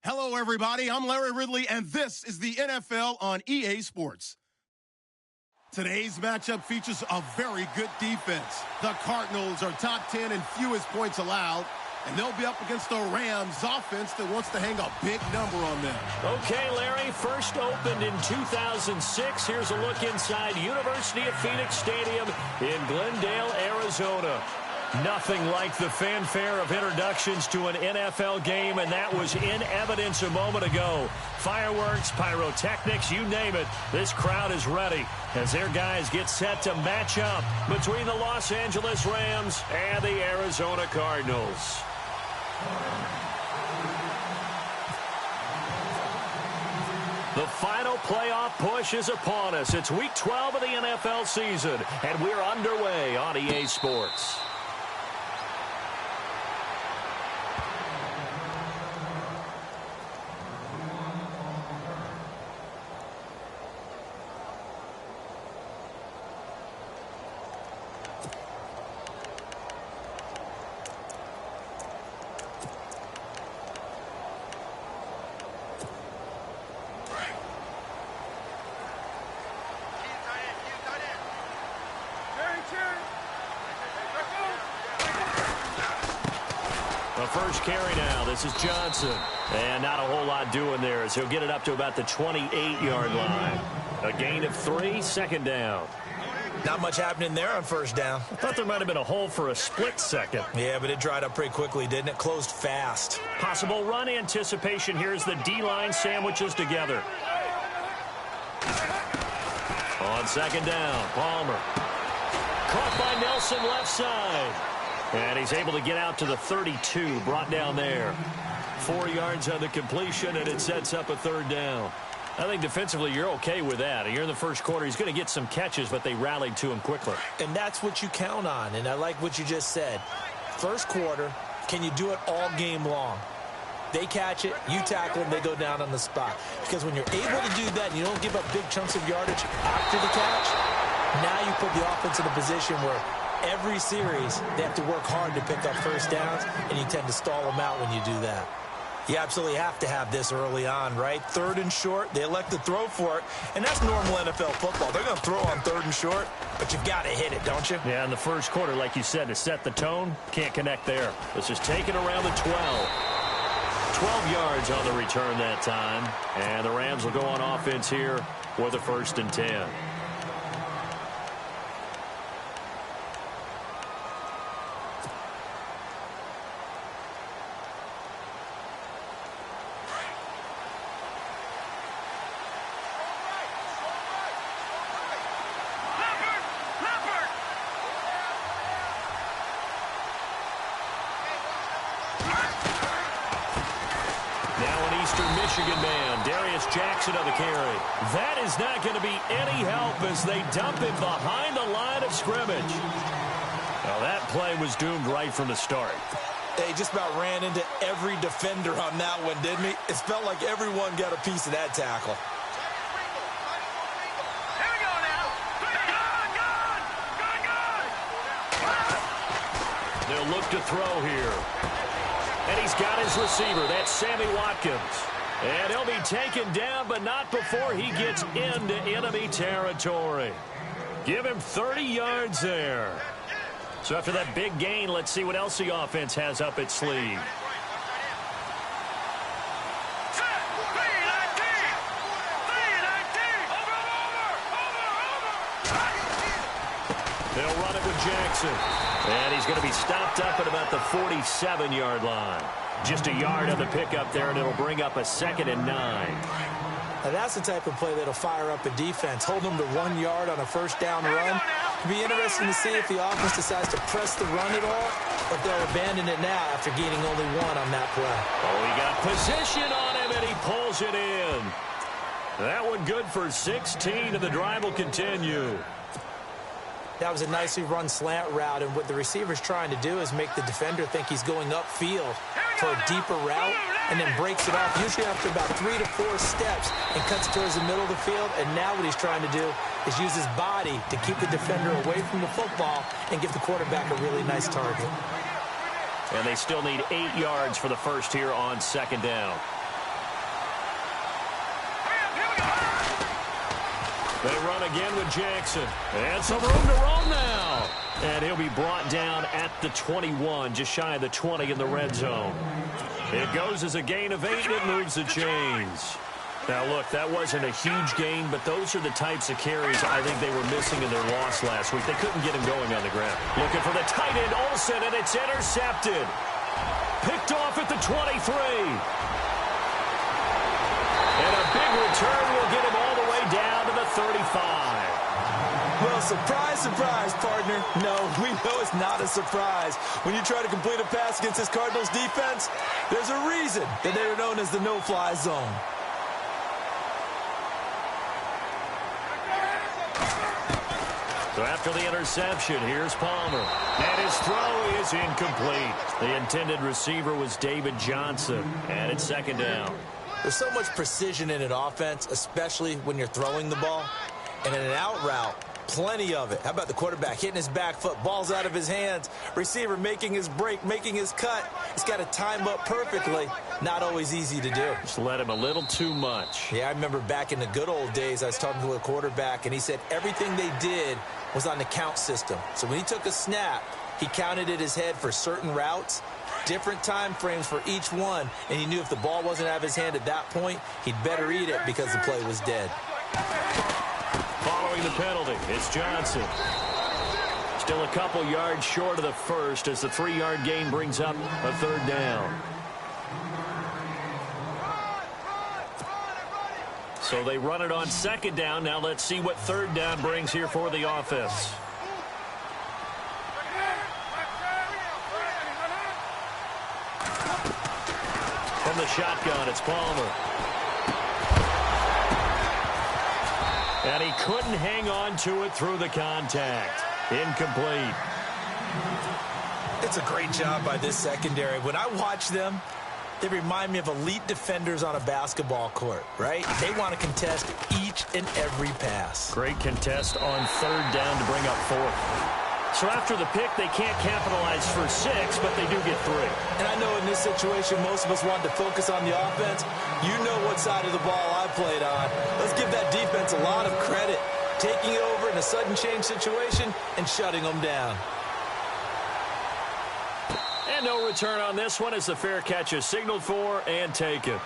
Hello, everybody. I'm Larry Ridley, and this is the NFL on EA Sports. Today's matchup features a very good defense. The Cardinals are top 10 in fewest points allowed, and they'll be up against the Rams offense that wants to hang a big number on them. Okay, Larry, first opened in 2006. Here's a look inside University of Phoenix Stadium in Glendale, Arizona. Nothing like the fanfare of introductions to an NFL game, and that was in evidence a moment ago. Fireworks, pyrotechnics, you name it. This crowd is ready as their guys get set to match up between the Los Angeles Rams and the Arizona Cardinals. The final playoff push is upon us. It's week 12 of the NFL season, and we're underway on EA Sports. First carry now. This is Johnson. And not a whole lot doing there as he'll get it up to about the 28-yard line. A gain of 3, second down. Not much happening there on first down. I thought there might have been a hole for a split second. Yeah, but it dried up pretty quickly, didn't it? Closed fast. Possible run anticipation. Here's the D-line sandwiches together. On second down, Palmer. Caught by Nelson left side. And he's able to get out to the 32, brought down there. 4 yards on the completion, and it sets up a third down. I think defensively you're okay with that. Here in the first quarter, he's going to get some catches, but they rallied to him quickly. And that's what you count on, and I like what you just said. First quarter, can you do it all game long? They catch it, you tackle them, they go down on the spot. Because when you're able to do that and you don't give up big chunks of yardage after the catch, now you put the offense in a position where every series, they have to work hard to pick up first downs, and you tend to stall them out when you do that. You absolutely have to have this early on, right? Third and short, they elect to throw for it, and that's normal NFL football. They're going to throw on third and short, but you've got to hit it, don't you? Yeah, in the first quarter, like you said, to set the tone, can't connect there. Let's just take it around the 12. 12 yards on the return that time, and the Rams will go on offense here for the 1st and 10. Jackson on the carry. That is not going to be any help as they dump him behind the line of scrimmage. Well, that play was doomed right from the start. They just about ran into every defender on that one, didn't he? It felt like everyone got a piece of that tackle. They'll look to throw here. And he's got his receiver. That's Sammy Watkins. And he'll be taken down, but not before he gets into enemy territory. Give him 30 yards there. So after that big gain, let's see what else the offense has up its sleeve. They'll run it with Jackson. And he's going to be stopped up at about the 47-yard line. Just a yard on the pickup there, and it'll bring up a 2nd and 9. Now that's the type of play that'll fire up a defense. Hold them to 1 yard on a first down run. It'll be interesting to see if the offense decides to press the run at all, or if they'll abandon it now after gaining only 1 on that play. Oh, he got position on him, and he pulls it in. That one good for 16, and the drive will continue. That was a nicely run slant route, and what the receiver's trying to do is make the defender think he's going upfield for a deeper route, and then breaks it off, usually after about 3 to 4 steps, and cuts towards the middle of the field. And now what he's trying to do is use his body to keep the defender away from the football and give the quarterback a really nice target. And they still need 8 yards for the first here on 2nd down. They run again with Jackson. And some room to roam now. And he'll be brought down at the 21, just shy of the 20 in the red zone. It goes as a gain of 8, and it moves the chains. Now, look, that wasn't a huge gain, but those are the types of carries I think they were missing in their loss last week. They couldn't get him going on the ground. Looking for the tight end, Olsen, and it's intercepted. Picked off at the 23. And a big return will get him all the way down to the 35. Well, surprise, surprise, partner. No, we know it's not a surprise. When you try to complete a pass against this Cardinals defense, there's a reason that they are known as the no-fly zone. So after the interception, here's Palmer. And his throw is incomplete. The intended receiver was David Johnson. And it's second down. There's so much precision in an offense, especially when you're throwing the ball. And in an out route, plenty of it. How about the quarterback hitting his back foot, ball's out of his hands, receiver making his break, making his cut. He's got to time up perfectly. Not always easy to do. Just let him a little too much. Yeah, I remember back in the good old days, I was talking to a quarterback, and he said everything they did was on the count system. So when he took a snap, he counted in his head for certain routes, different time frames for each one, and he knew if the ball wasn't out of his hand at that point, he'd better eat it because the play was dead. Following the penalty, it's Johnson. Still a couple yards short of the first as the 3-yard gain brings up a third down. So they run it on second down. Now let's see what third down brings here for the offense. From the shotgun, it's Palmer. And he couldn't hang on to it through the contact. Incomplete. It's a great job by this secondary. When I watch them, they remind me of elite defenders on a basketball court, right? They want to contest each and every pass. Great contest on third down to bring up fourth. So after the pick, they can't capitalize for 6, but they do get 3. And I know in this situation, most of us want to focus on the offense. You know what side of the ball I played on. Let's give that defense a lot of credit. Taking it over in a sudden change situation and shutting them down. And no return on this one as the fair catch is signaled for and taken.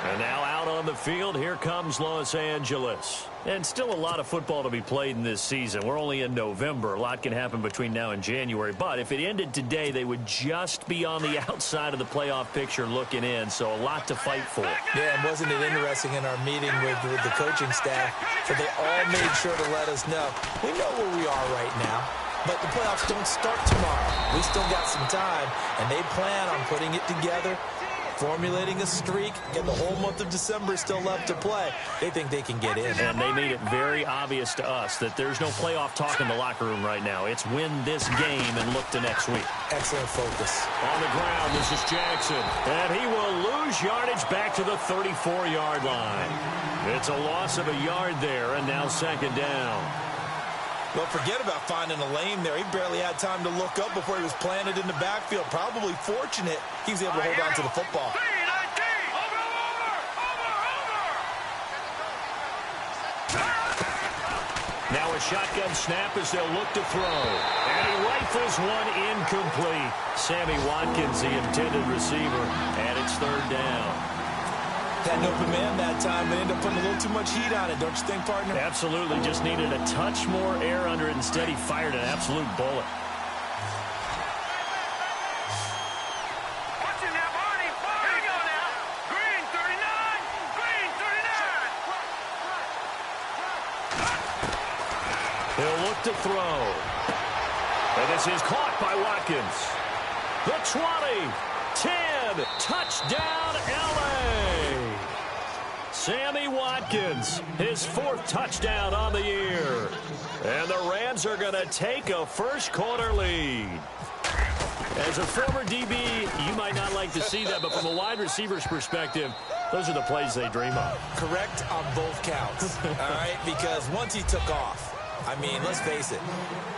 And now out on the field, here comes Los Angeles. And still a lot of football to be played in this season. We're only in November. A lot can happen between now and January. But if it ended today, they would just be on the outside of the playoff picture looking in. So a lot to fight for. Yeah, and wasn't it interesting in our meeting with the coaching staff that they all made sure to let us know. We know where we are right now. But the playoffs don't start tomorrow. We still got some time, and they plan on putting it together, formulating a streak, and the whole month of December is still left to play. They think they can get in. And they made it very obvious to us that there's no playoff talk in the locker room right now. It's win this game and look to next week. Excellent focus. On the ground, this is Jackson. And he will lose yardage back to the 34-yard line. It's a loss of a yard there, and now second down. Well, forget about finding a lane there. He barely had time to look up before he was planted in the backfield. Probably fortunate he was able to hold on to the football. Now a shotgun snap as they'll look to throw. And he rifles one incomplete. Sammy Watkins, the intended receiver, and it's third down. Had an open man that time, but ended up putting a little too much heat on it, don't you think, partner? Absolutely. Just needed a touch more air under it. Instead, he fired an absolute bullet. Watching that, Barney. Here you go now. Green 39. Green 39. He'll look to throw. And this is caught by Watkins. The 20, 10, touchdown, L.A. Sammy Watkins, his 4th touchdown on the year. And the Rams are going to take a first-quarter lead. As a former DB, you might not like to see that, but from a wide receiver's perspective, those are the plays they dream of. Correct on both counts, all right? Because once he took off, I mean, let's face it,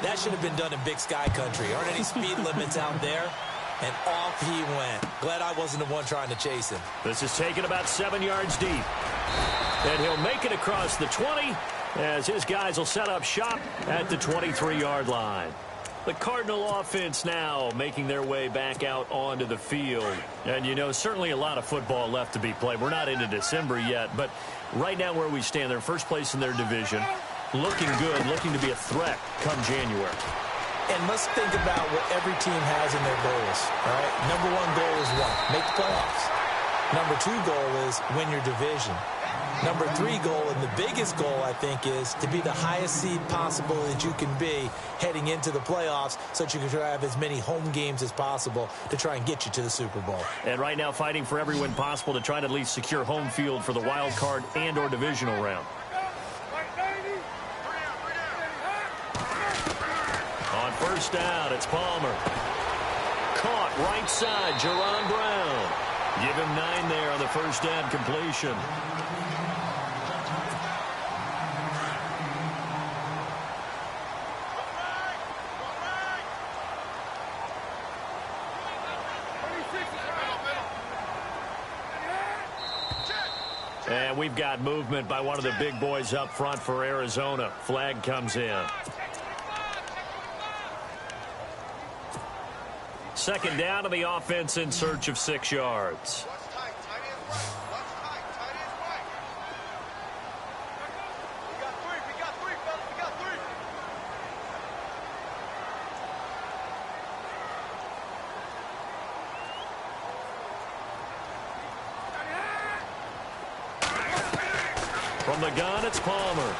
that should have been done in Big Sky Country. Aren't any speed limits out there? And off he went. Glad I wasn't the one trying to chase him. This is taken about 7 yards deep. And he'll make it across the 20 as his guys will set up shop at the 23-yard line. The Cardinal offense now making their way back out onto the field. And, you know, certainly a lot of football left to be played. We're not into December yet, but right now where we stand, they're first place in their division. Looking good, looking to be a threat come January. And let's think about what every team has in their goals, all right? Number one goal is what? Make the playoffs. Number two goal is win your division. Number three goal, and the biggest goal, I think, is to be the highest seed possible that you can be heading into the playoffs so that you can try to have as many home games as possible to try and get you to the Super Bowl. And right now fighting for every win possible to try to at least secure home field for the wild card and or divisional round. On first down, it's Palmer. Caught right side, Jerron Brown. Give him 9 there on the first down completion. And we've got movement by one of the big boys up front for Arizona. Flag comes in. Second down to the offense in search of 6 yards. From the gun, it's Palmer.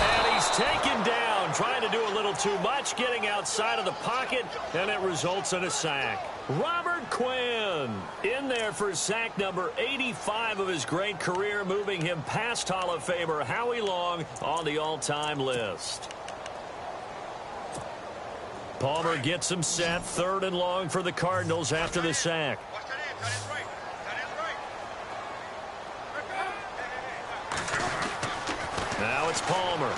And he's taken down, trying to do a little too much, getting outside of the pocket, and it results in a sack. Robert Quinn in there for sack number 85 of his great career, moving him past Hall of Famer Howie Long on the all-time list. Palmer gets him set, 3rd and long for the Cardinals after the sack. Now it's Palmer.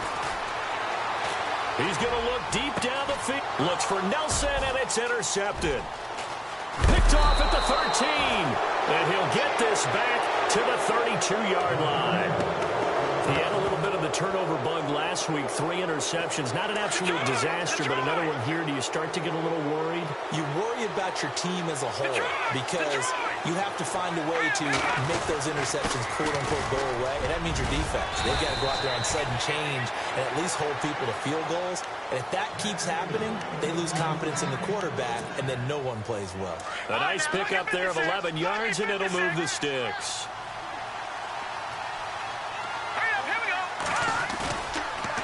He's going to look deep down the field. Looks for Nelson, and it's intercepted. Picked off at the 13. And he'll get this back to the 32-yard line. He had a little bit of the turnover bug last week. 3 interceptions. Not an absolute disaster, but another one here. Do you start to get a little worried? You worry about your team as a whole because you have to find a way to make those interceptions, quote-unquote, go away. And that means your defense. They've got to go out there and sudden change and at least hold people to field goals. And if that keeps happening, they lose confidence in the quarterback, and then no one plays well. A nice pickup there of 11 yards, and it'll move the sticks.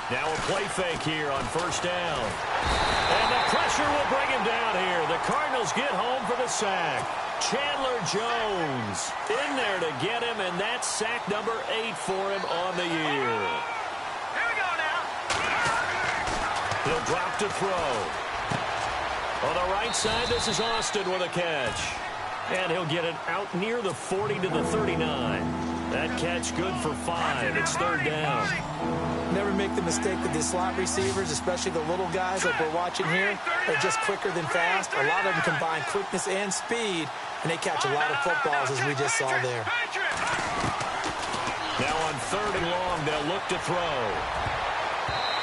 Now a play fake here on first down. And the pressure will bring him down here. The Cardinals get home for the sack. Chandler Jones in there to get him, and that's sack number 8 for him on the year. Here we go now. He'll drop to throw. On the right side, this is Austin with a catch. And he'll get it out near the 40 to the 39. That catch good for 5. It's 3rd down. Never make the mistake that the slot receivers, especially the little guys like we're watching here, are just quicker than fast. A lot of them combine quickness and speed, and they catch a lot of footballs, as we just saw there. Now on 3rd and long, they'll look to throw.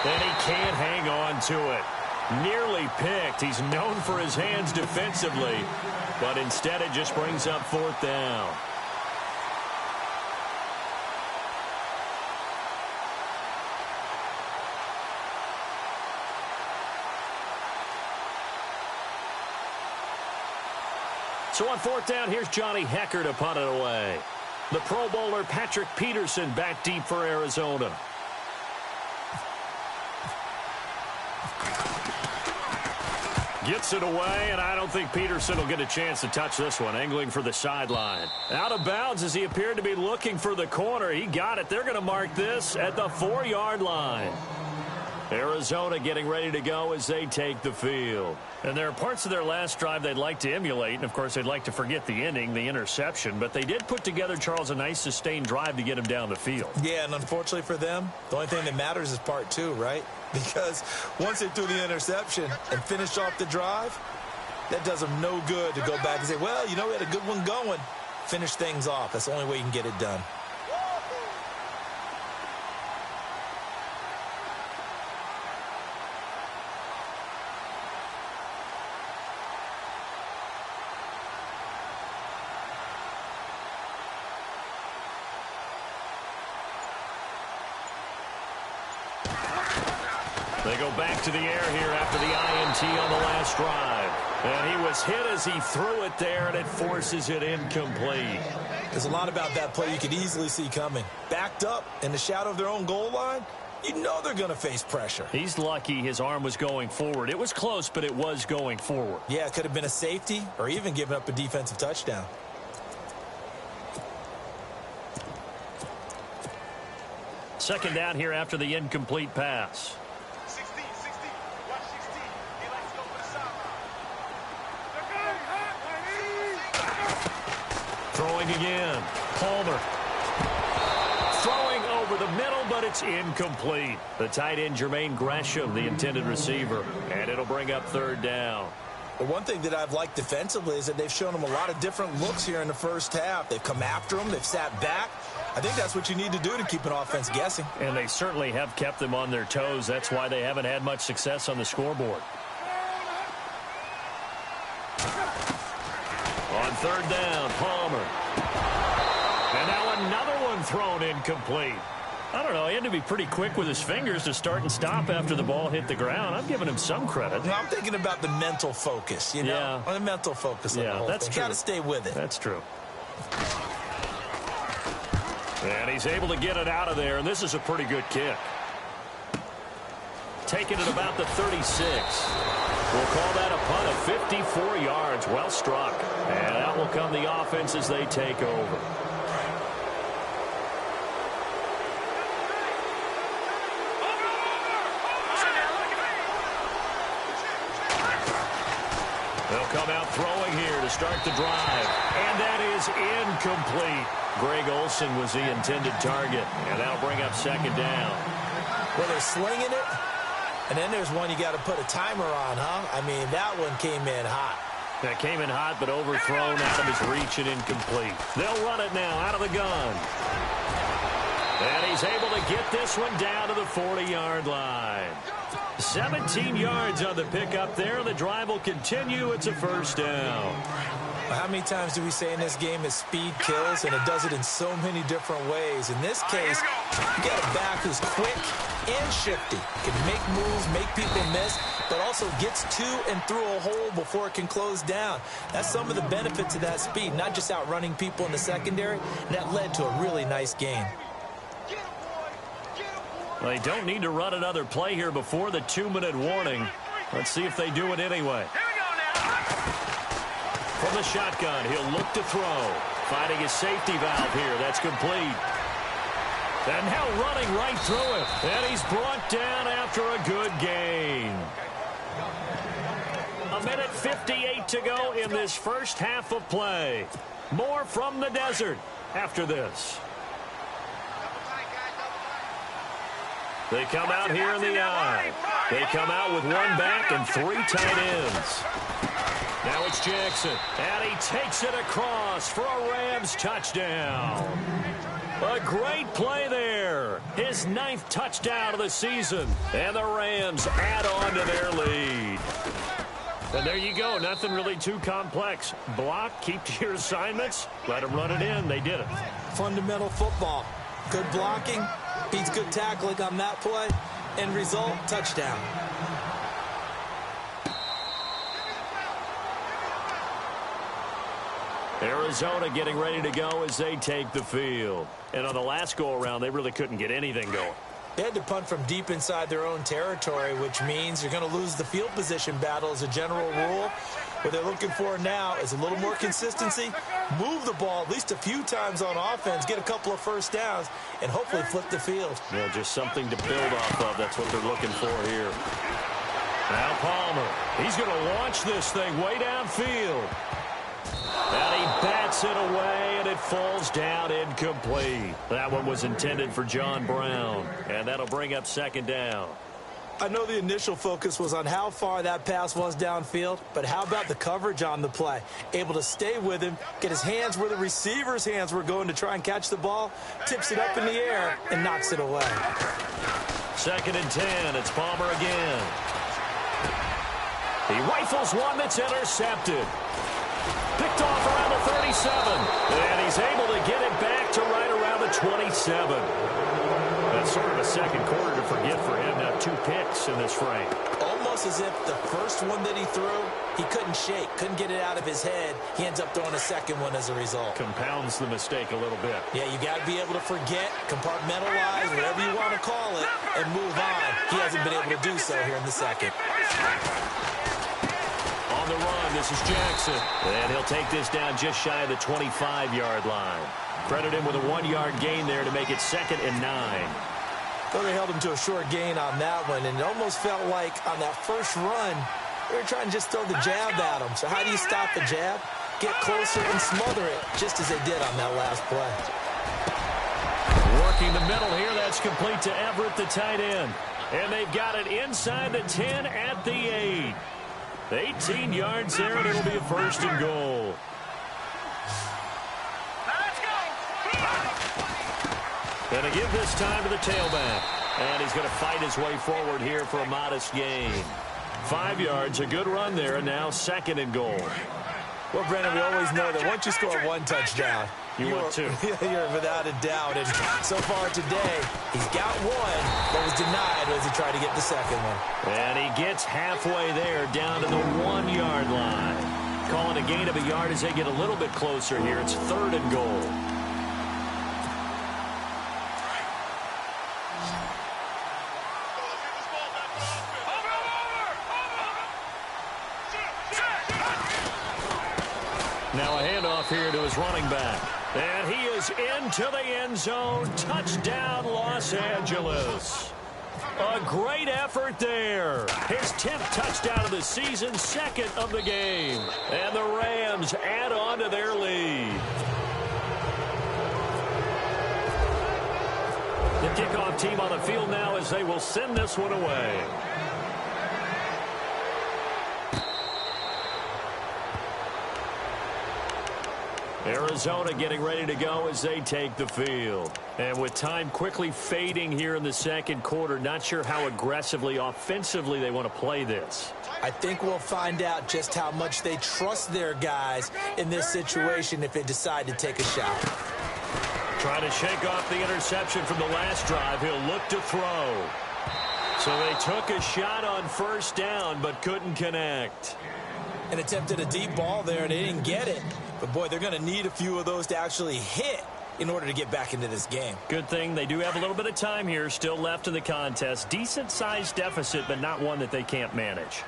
And he can't hang on to it. Nearly picked. He's known for his hands defensively, but instead it just brings up 4th down. So on 4th down, here's Johnny Hecker to punt it away. The Pro Bowler Patrick Peterson back deep for Arizona. Gets it away, and I don't think Peterson will get a chance to touch this one. Angling for the sideline. Out of bounds as he appeared to be looking for the corner. He got it. They're going to mark this at the 4-yard line. Arizona getting ready to go as they take the field. And there are parts of their last drive they'd like to emulate, and of course they'd like to forget the ending, the interception, but they did put together, Charles, a nice sustained drive to get him down the field. Yeah, and unfortunately for them, the only thing that matters is part 2, right? Because once they threw the interception and finished off the drive, that does them no good to go back and say, well, you know, we had a good one going. Finish things off. That's the only way you can get it done. They go back to the air here after the INT on the last drive. And he was hit as he threw it there, and it forces it incomplete. There's a lot about that play you could easily see coming. Backed up in the shadow of their own goal line, you know they're going to face pressure. He's lucky his arm was going forward. It was close, but it was going forward. Yeah, it could have been a safety or even given up a defensive touchdown. Second down here after the incomplete pass. 16, 16. Watch 16. He likes to go for the sideline. Throwing again. Palmer. Throwing over the middle, but it's incomplete. The tight end, Jermaine Gresham, the intended receiver. And it'll bring up third down. The one thing that I've liked defensively is that they've shown them a lot of different looks here in the first half. They've come after them. They've sat back. I think that's what you need to do to keep an offense guessing. And they certainly have kept them on their toes. That's why they haven't had much success on the scoreboard. On third down, Palmer. And now another one thrown incomplete. I don't know. He had to be pretty quick with his fingers to start and stop after the ball hit the ground. I'm giving him some credit. No, I'm thinking about the mental focus, you know? Yeah. On the mental focus on the whole that's thing. true. Got to stay with it. That's true. And he's able to get it out of there, and this is a pretty good kick. Taking it about the 36. We'll call that a punt of 54 yards. Well struck. And out will come the offense as they take over. They'll come out throwing here to start the drive. And that is incomplete. Greg Olsen was the intended target. And that'll bring up second down. Well, they're slinging it. And then there's one you got to put a timer on, huh? I mean, that one came in hot. That came in hot, but overthrown out of his reach and incomplete. They'll run it now out of the gun. And he's able to get this one down to the 40-yard line. 17 yards on the pickup there. The drive will continue. It's a first down. How many times do we say in this game is speed kills, and it does it in so many different ways. In this case, you got a back who's quick and shifty. Can make moves, make people miss, but also gets to and through a hole before it can close down. That's some of the benefits of that speed, not just outrunning people in the secondary. And that led to a really nice game. They don't need to run another play here before the 2-minute warning. Let's see if they do it anyway. From the shotgun, he'll look to throw. Finding his safety valve here. That's complete. And now running right through it. And he's brought down after a good gain. 1:58 to go in this first half of play. More from the desert after this. They come out here in the I. They come out with one back and 3 tight ends. Now it's Jackson, and he takes it across for a Rams touchdown. A great play there. His 9th touchdown of the season, and the Rams add on to their lead. And there you go. Nothing really too complex. Block, keep to your assignments, let them run it in. They did it. Fundamental football. Good blocking, beats good tackling on that play. End result, touchdown. Arizona getting ready to go as they take the field. And on the last go-around, they really couldn't get anything going. They had to punt from deep inside their own territory, which means you're going to lose the field position battle as a general rule. What they're looking for now is a little more consistency, move the ball at least a few times on offense, get a couple of first downs, and hopefully flip the field. Yeah, just something to build off of. That's what they're looking for here. Now Palmer, he's going to launch this thing way downfield. And he bats it away, and it falls down incomplete. That one was intended for John Brown, and that'll bring up second down. I know the initial focus was on how far that pass was downfield, but how about the coverage on the play? Able to stay with him, get his hands where the receiver's hands were going to try and catch the ball, tips it up in the air, and knocks it away. 2nd and 10, it's Palmer again. He rifles one that's intercepted. Picked off around the 37, and he's able to get it back to right around the 27. That's sort of a second quarter to forget for him. Now 2 picks in this frame. Almost as if the first one that he threw, he couldn't shake, couldn't get it out of his head. He ends up throwing a second one as a result. Compounds the mistake a little bit. Yeah, you got to be able to forget, compartmentalize, whatever you want to call it, and move on. He hasn't been able to do so here in the second. On the run, this is Jackson. And he'll take this down just shy of the 25-yard line. Credit him with a 1-yard gain there to make it 2nd and 9. Well, they held him to a short gain on that one, and it almost felt like on that first run, they were trying to just throw the jab at him. So how do you stop the jab? Get closer and smother it, just as they did on that last play. Working the middle here, that's complete to Everett, the tight end. And they've got it inside the 10 at the 8. 18 yards there, and it'll be a 1st and goal. Going to give this time to the tailback. And he's going to fight his way forward here for a modest gain. 5 yards, a good run there, and now 2nd and goal. Well, Brandon, we always know that once you score 1 touchdown, you want 2. You're without a doubt. And so far today, he's got 1, but was denied as he tried to get the second one. And he gets halfway there, down to the 1-yard line. Calling a gain of a yard as they get a little bit closer here. It's 3rd and goal. Now a handoff here to his running back. And he is into the end zone. Touchdown, Los Angeles. A great effort there. His 10th touchdown of the season, 2nd of the game. And the Rams add on to their lead. The kickoff team on the field now as they will send this one away. Arizona getting ready to go as they take the field. And with time quickly fading here in the second quarter, not sure how aggressively, offensively they want to play this. I think we'll find out just how much they trust their guys in this situation if they decide to take a shot. Trying to shake off the interception from the last drive. He'll look to throw. So they took a shot on 1st down but couldn't connect. And attempted a deep ball there, and they didn't get it. But, boy, they're going to need a few of those to actually hit in order to get back into this game. Good thing they do have a little bit of time here still left in the contest. Decent-sized deficit, but not one that they can't manage.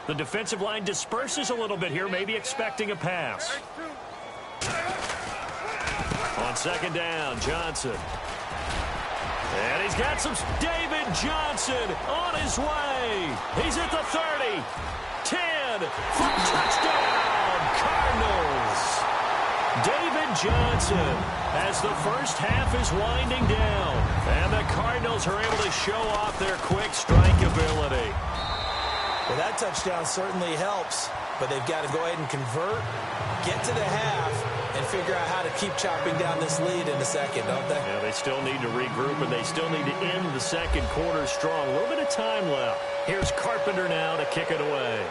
The defensive line disperses a little bit here, maybe expecting a pass. On 2nd down, Johnson. And he's got some David Johnson on his way. He's at the 30. 10 for touchdown, Cardinals. David Johnson as the first half is winding down. And the Cardinals are able to show off their quick strike ability. Well, that touchdown certainly helps, but they've got to go ahead and convert, get to the half, and figure out how to keep chopping down this lead in the second, don't they? Yeah, they still need to regroup, and they still need to end the second quarter strong. A little bit of time left. Here's Carpenter now to kick it away.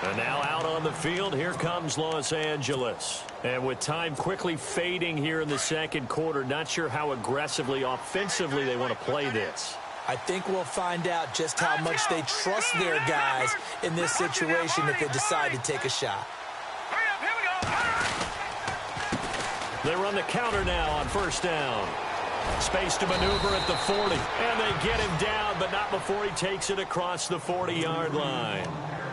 And now out on the field, here comes Los Angeles. And with time quickly fading here in the second quarter, not sure how aggressively, offensively they want to play this. I think we'll find out just how much they trust their guys in this situation if they decide to take a shot. They run the counter now on 1st down. Space to maneuver at the 40. And they get him down, but not before he takes it across the 40-yard line.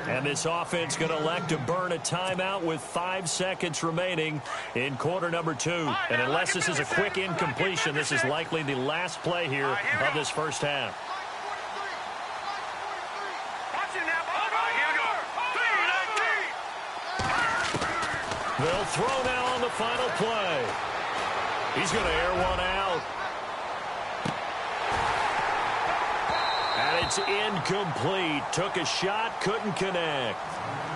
And this offense going to elect to burn a timeout with 5 seconds remaining in quarter number 2. And unless this is a quick incompletion, this is likely the last play here of this first half. They'll throw now on the final play. He's going to air one out. And it's incomplete. Took a shot, couldn't connect.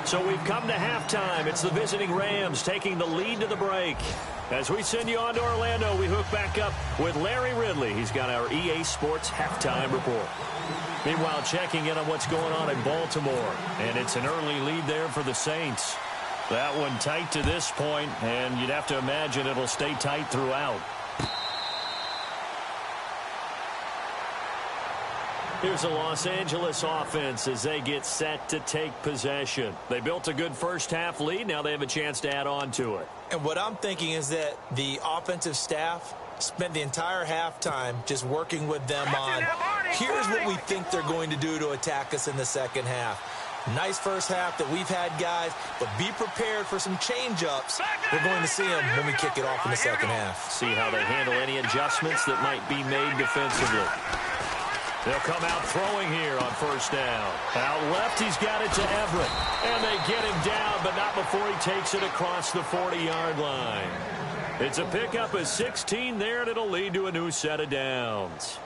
So we've come to halftime. It's the visiting Rams taking the lead to the break. As we send you on to Orlando, we hook back up with Larry Ridley. He's got our EA Sports halftime report. Meanwhile, checking in on what's going on in Baltimore. And it's an early lead there for the Saints. That one tight to this point, and you'd have to imagine it'll stay tight throughout. Here's a Los Angeles offense as they get set to take possession. They built a good first-half lead. Now they have a chance to add on to it. And what I'm thinking is that the offensive staff spent the entire halftime just working with them on, here's what we think they're going to do to attack us in the second half. Nice first half that we've had, guys, but be prepared for some change-ups. We're going to see them when we kick it off in the second half. See how they handle any adjustments that might be made defensively. They'll come out throwing here on first down. Out left, he's got it to Everett. And they get him down, but not before he takes it across the 40-yard line. It's a pickup of 16 there, and it'll lead to a new set of downs.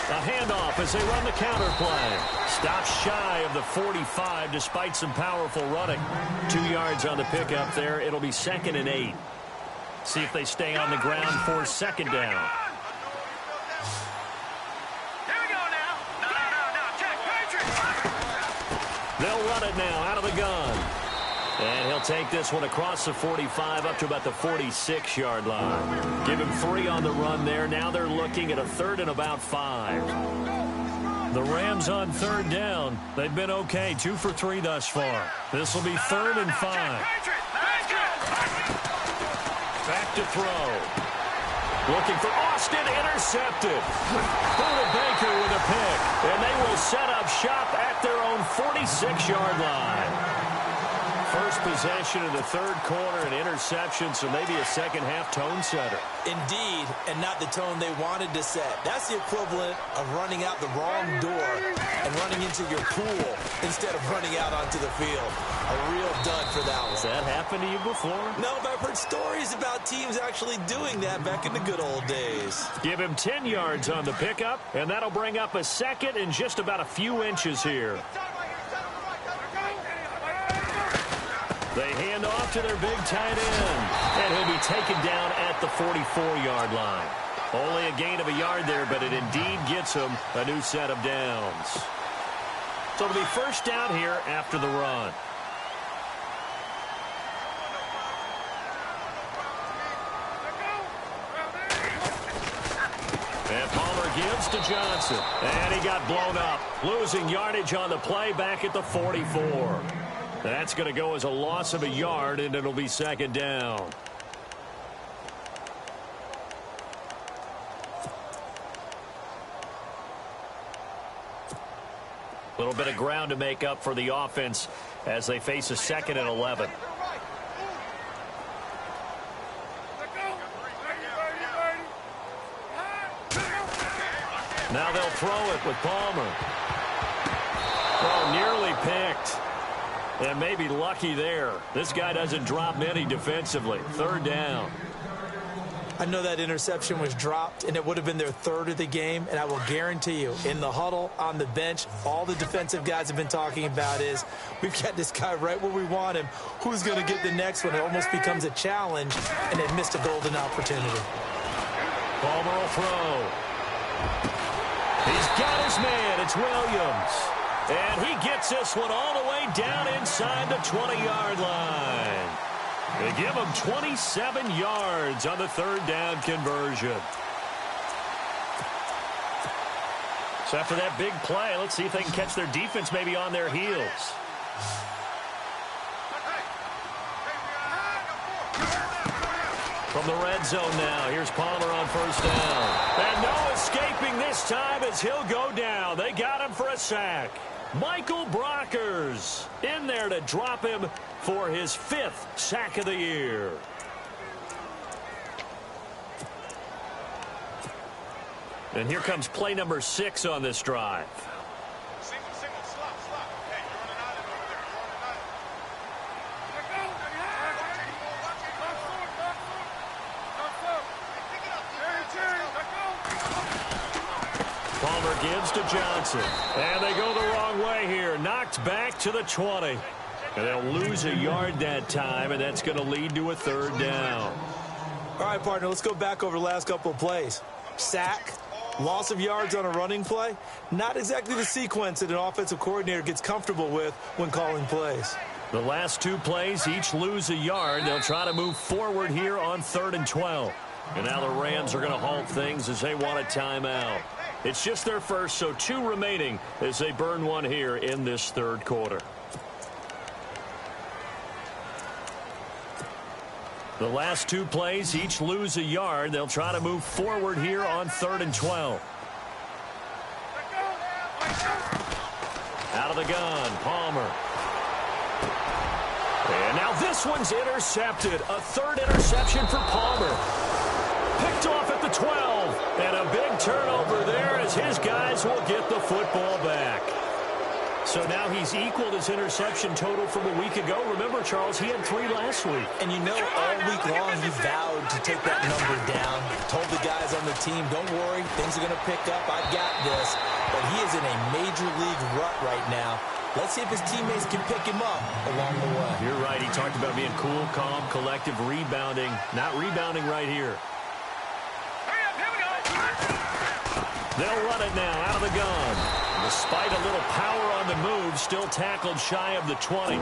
A handoff as they run the counter play. Stops shy of the 45 despite some powerful running. 2 yards on the pickup there. It'll be 2nd and 8. See if they stay on the ground for second down. Here we go now. No. Check, Patriots. They'll run it now out of the gun. And he'll take this one across the 45 up to about the 46-yard line. Give him 3 on the run there. Now they're looking at a 3rd and about 5. The Rams on 3rd down. They've been okay, 2 for 3 thus far. This will be 3rd and 5. Back to throw. Looking for Austin, intercepted. Buda Baker with a pick. And they will set up shop at their own 46-yard line. First possession of the 3rd quarter, an interception, so maybe a second-half tone setter. Indeed, and not the tone they wanted to set. That's the equivalent of running out the wrong door and running into your pool instead of running out onto the field. A real dud for that one. Has that happened to you before? No, but I've heard stories about teams actually doing that back in the good old days. Give him 10 yards on the pickup, and that'll bring up a 2nd and just about a few inches here. They hand off to their big tight end. And he'll be taken down at the 44-yard line. Only a gain of a yard there, but it indeed gets him a new set of downs. So it'll be first down here after the run. And Palmer gives to Johnson. And he got blown up. Losing yardage on the play back at the 44. That's going to go as a loss of a yard, and it'll be 2nd down. A little bit of ground to make up for the offense as they face a 2nd and 11. Now they'll throw it with Palmer. Oh, nearly picked. And maybe lucky there. This guy doesn't drop many defensively. 3rd down. I know that interception was dropped, and it would have been their 3rd of the game, and I will guarantee you, in the huddle, on the bench, all the defensive guys have been talking about is, we've got this guy right where we want him. Who's going to get the next one? It almost becomes a challenge, and they've missed a golden opportunity. Palmer will throw. He's got his man. It's Williams. And he gets this one all the way down inside the 20-yard line. They give him 27 yards on the 3rd down conversion. So after that big play, let's see if they can catch their defense maybe on their heels. From the red zone now, here's Palmer on first down. And no escaping this time as he'll go down. They got him for a sack. Michael Brockers in there to drop him for his 5th sack of the year. And here comes play number 6 on this drive. Single, slop. Hey, you're on an island over there. Palmer gives to Johnson. And they go the wrong way here. Knocked back to the 20. And they'll lose a yard that time, and that's going to lead to a 3rd down. All right, partner, let's go back over the last couple of plays. Sack, loss of yards on a running play, not exactly the sequence that an offensive coordinator gets comfortable with when calling plays. The last two plays each lose a yard. They'll try to move forward here on 3rd and 12. And now the Rams are going to halt things as they want a timeout. It's just their first, so 2 remaining as they burn one here in this 3rd quarter. The last 2 plays each lose a yard. They'll try to move forward here on 3rd and 12. Out of the gun, Palmer. And now this one's intercepted. A 3rd interception for Palmer. Picked off at the 12. And a big turnover there as his guys will get the football back. So now he's equaled his interception total from a week ago. Remember, Charles, he had 3 last week. And you know, all week long he vowed to take that number down. Told the guys on the team, don't worry, things are going to pick up. I've got this. But he is in a major league rut right now. Let's see if his teammates can pick him up along the way. You're right. He talked about being cool, calm, collective, rebounding. Not rebounding right here. Hurry up, here we go. They'll run it now out of the gun. Despite a little power on the move, still tackled shy of the 20.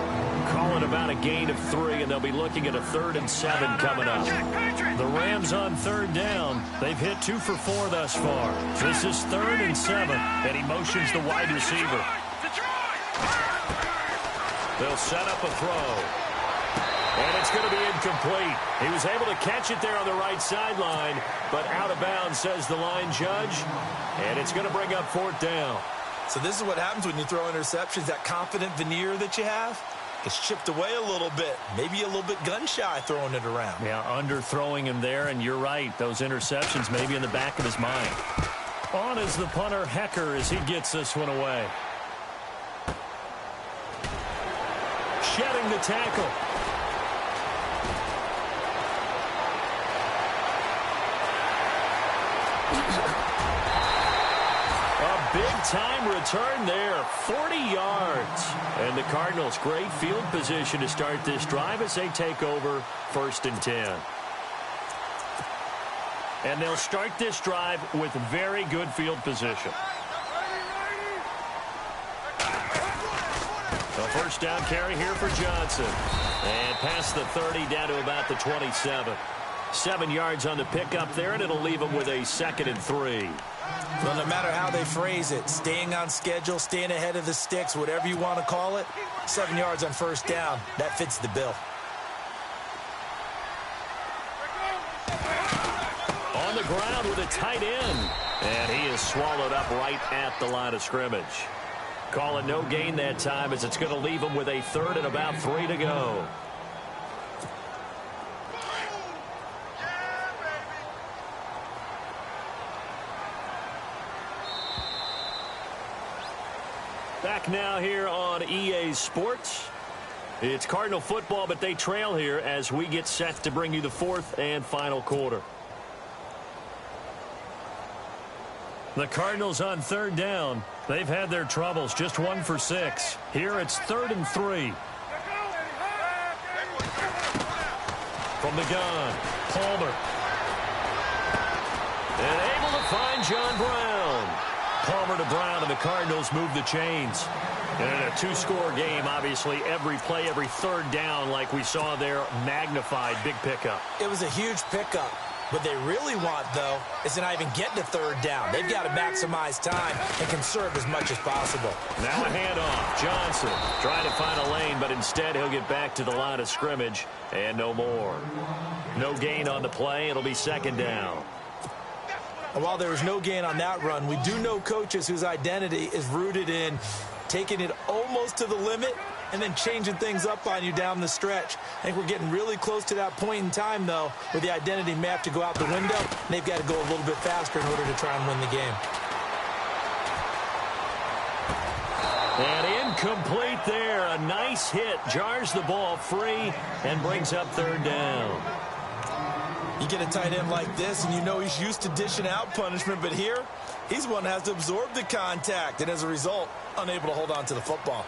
Calling about a gain of 3, and they'll be looking at a 3rd and 7 coming up. The Rams on 3rd down. They've hit 2 for 4 thus far. This is 3rd and 7, and he motions the wide receiver. They'll set up a throw. And it's going to be incomplete. He was able to catch it there on the right sideline, but out of bounds, says the line judge. And it's going to bring up 4th down. So this is what happens when you throw interceptions. That confident veneer that you have gets chipped away a little bit. Maybe a little bit gun-shy throwing it around. Yeah, underthrowing him there, and you're right. Those interceptions maybe in the back of his mind. On is the punter, Hecker, as he gets this one away. Shedding the tackle. A big-time return there, 40 yards. And the Cardinals, great field position to start this drive as they take over 1st and 10. And they'll start this drive with very good field position. A 1st down carry here for Johnson. And past the 30 down to about the 27. 7 yards on the pickup there, and it'll leave them with a 2nd and 3. Well, no matter how they phrase it, staying on schedule, staying ahead of the sticks, whatever you want to call it, 7 yards on 1st down, that fits the bill. On the ground with a tight end. And he is swallowed up right at the line of scrimmage. Call it no gain that time as it's going to leave him with a 3rd and about 3 to go. Back now here on EA Sports. It's Cardinal football, but they trail here as we get set to bring you the 4th and final quarter. The Cardinals on 3rd down. They've had their troubles, just 1 for 6. Here it's 3rd and 3. From the gun, Palmer. And able to find John Brown. Palmer to Brown, and the Cardinals move the chains. And in a 2-score game, obviously, every play, every 3rd down, like we saw there, magnified, big pickup. It was a huge pickup. What they really want, though, is to not even get to 3rd down. They've got to maximize time and conserve as much as possible. Now a handoff. Johnson trying to find a lane, but instead he'll get back to the line of scrimmage and no more. No gain on the play. It'll be 2nd down. And while there was no gain on that run, we do know coaches whose identity is rooted in taking it almost to the limit and then changing things up on you down the stretch. I think we're getting really close to that point in time, though, where the identity may have to go out the window, and they've got to go a little bit faster in order to try and win the game. And incomplete there. A nice hit. Jars the ball free and brings up 3rd down. You get a tight end like this, and you know he's used to dishing out punishment, but here, he's one that has to absorb the contact, and as a result, unable to hold on to the football.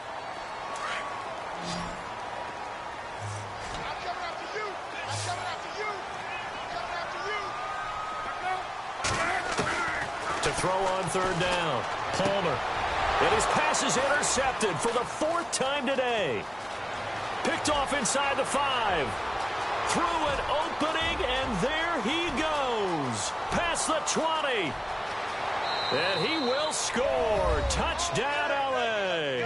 to throw on third down. Palmer. And his pass is intercepted for the 4th time today. Picked off inside the 5. Through an opening, and there he goes. Past the 20. And he will score. Touchdown, LA.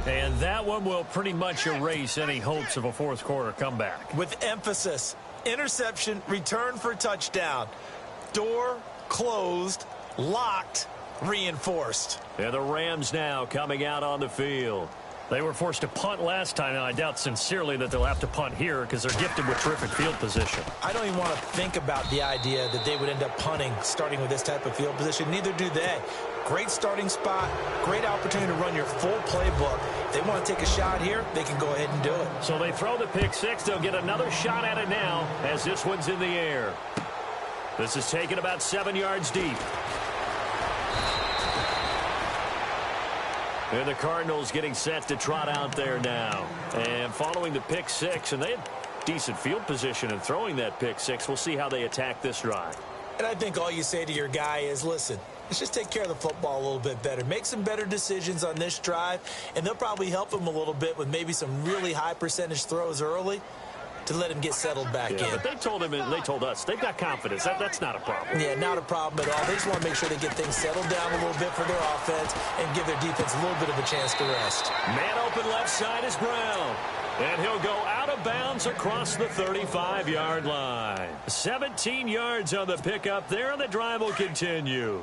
And that one will pretty much erase any hopes of a fourth quarter comeback. With emphasis. Interception, return for touchdown. Door closed, locked, reinforced. And the Rams now coming out on the field. They were forced to punt last time, and I doubt sincerely that they'll have to punt here because they're gifted with terrific field position. I don't even want to think about the idea that they would end up punting starting with this type of field position. Neither do they. Great starting spot, great opportunity to run your full playbook. If they want to take a shot here, they can go ahead and do it. So they throw the pick six. They'll get another shot at it now as this one's in the air. This is taken about 7 yards deep. And the Cardinals getting set to trot out there now. And following the pick six, and they had decent field position in throwing that pick six. We'll see how they attack this drive. And I think all you say to your guy is, listen, let's just take care of the football a little bit better. Make some better decisions on this drive, and they'll probably help him a little bit with maybe some really high percentage throws early to let him get settled back in. But they told him and they told us they've got confidence. That's not a problem. Yeah, not a problem at all. They just want to make sure they get things settled down a little bit for their offense and give their defense a little bit of a chance to rest. Man open left side is Brown. And he'll go out of bounds across the 35-yard line. 17 yards on the pickup there, and the drive will continue.